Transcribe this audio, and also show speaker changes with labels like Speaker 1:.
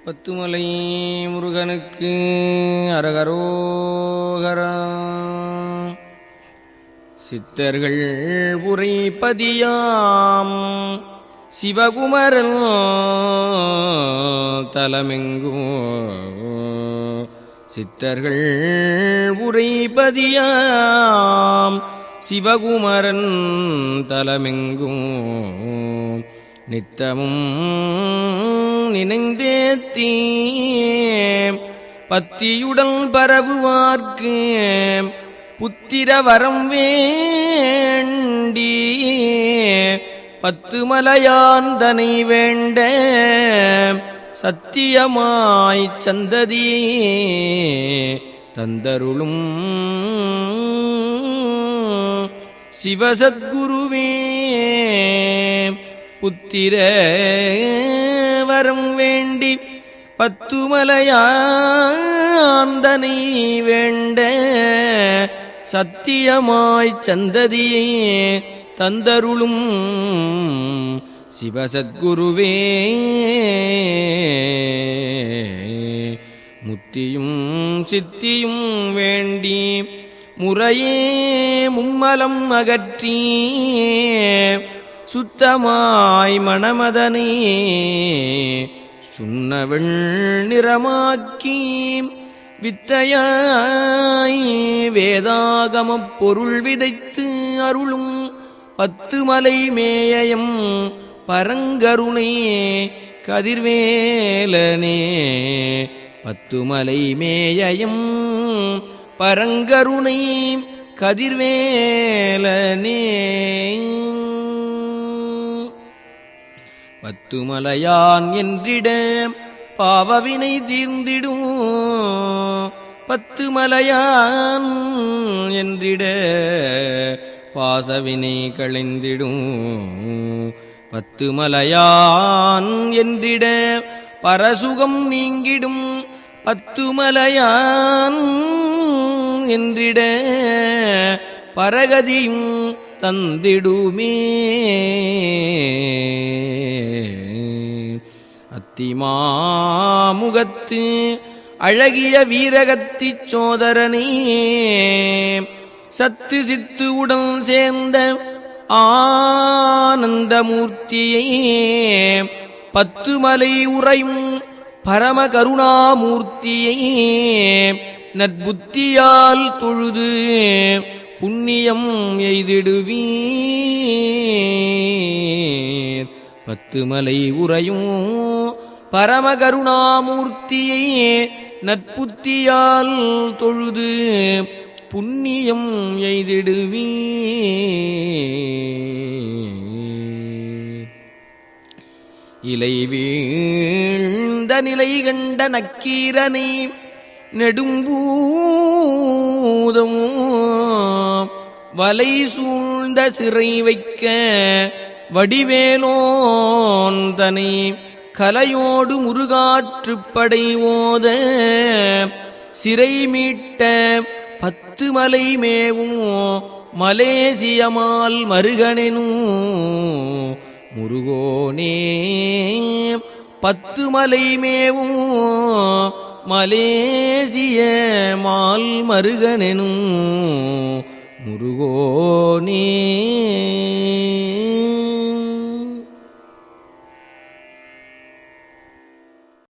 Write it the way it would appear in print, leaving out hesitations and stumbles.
Speaker 1: பத்துமலை முருகனுக்கு அரகரோகரா. சித்தர்கள் உரைப்பதியாம் சிவகுமரன் தலமெங்கும். சித்தர்கள் உரைப்பதியாம் சிவகுமரன் தலமெங்கும். நித்தமும் நினைந்தேத்தீ பத்தியுடன் பரவுவார்க்கு புத்திர வரம் வேண்டி பத்துமலையாந்தனை வேண்ட சத்தியமாய் சந்ததியே தந்தருளும் சிவசத்குருவே. புத்திர வரம் வேண்டி பத்துமலையாந்தனை வேண்ட சத்தியமாய் சந்ததியே தந்தருளும் சிவசத்குருவே. முத்தியும் சித்தியும் வேண்டி முறையே மும்மலம் அகற்றி சுத்தமாய் மணமதனே சுண்ணவெள் நிறமாக்கி வித்தையாய் வேதாகமப் பொருள் விதைத்து அருளும் பத்துமலை மேயம் பரங்கருணை கதிர்வேலனே. பத்துமலை மேயம் பரங்கருணை கதிர்வேலனே. பத்துமலையான் என்றிட பாவவினை தீர்ந்திடும். பத்துமலையான் என்றிட பாசவினை களைந்திடும். பத்துமலையான் என்றிட பரசுகம் நீங்கிடும். பத்துமலையான் என்றிட பரகதியும் தந்திடுமே. அத்திமாமுகத்து அழகிய வீரகத்தி சோதரனே சத்து சித்து உடன் சேர்ந்த ஆனந்தமூர்த்தியை பத்துமலை உறையும் பரமகருணாமூர்த்தியை நற்புத்தியால் தொழுது புண்ணியம் எய்திடுவீர். பத்துமலை உறையும் பரமகருணாமூர்த்தியை நற்புத்தியால் தொழுது புண்ணியம் எய்திடுவீர். இலை வீழ்ந்த நிலை கண்ட நக்கீரனை நெடும்பூதம் வலை சூழ்ந்த சிறை வைக்க வடிவேலோன் தனை கலையோடு முருகாற்றுப்படை ஓத சிறை மீட்ட பத்துமலை மேவும் மலேசியமால் மருகனெனும் முருகோனே. பத்துமலை மேவும் மலேசிய மால் மருகனெனும் முருகோனே.